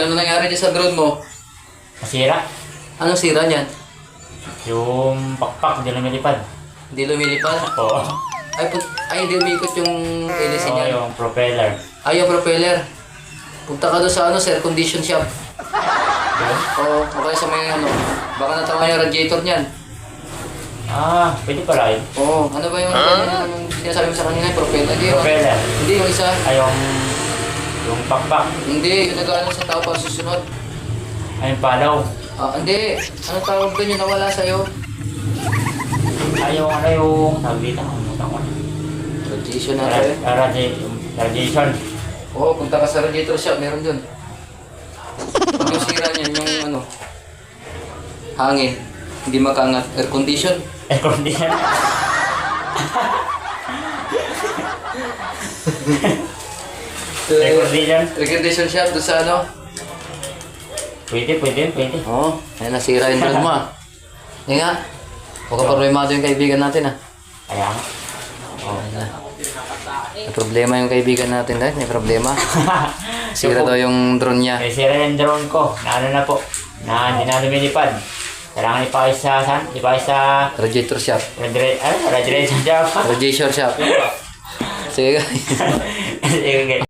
ano nangyari dyan sa drone mo? Masira. Anong sira niyan? Yung pakpak, hindi lumilipad. Hindi lumilipad? Oo. Ay, hindi umikot yung hélice Oo, niya. yung propeller. Ay, yung propeller. Punta ka doon sa ano, air condition shop. Yun? Oo, o kaya sa may ano. Baka natawa yung radiator niyan. Ah, pwede pala yun. Oo, ano ba yung sinasabi mo sa kanina? Propeller? Hindi, Propeller. hindi, yung isa. Ay, yung pakpak. Hindi, yung nag-ano sa tao pa susunod. Ay, yung palaw. Ah, hindi. Anong tawag doon yung nawala sa'yo? Ay, yung ano yung tawag dito. Radiation na tayo. Radiation. Oo, punta ka sa radiator shop, meron doon. Pag yung sira niyan, yung ano, hangin, hindi makangat, air condition. Air condition. Air condition. Air condition shop doon sa ano. Pwede. Oo, ayun nasira yung drone mo ah. Yan nga. Huwag ka problemado yung kaibigan natin ah. Kaya nga. Oo, ayun na. May problema yung kaibigan natin dahil may problema. Sira daw yung drone niya. May sira yung drone ko. Na ano na po. Na hindi na lumilipad. Kailangan ipakis sa saan? Ipakis sa Radiator shop. radiation job. Radiation shop. Sige guys. Sige.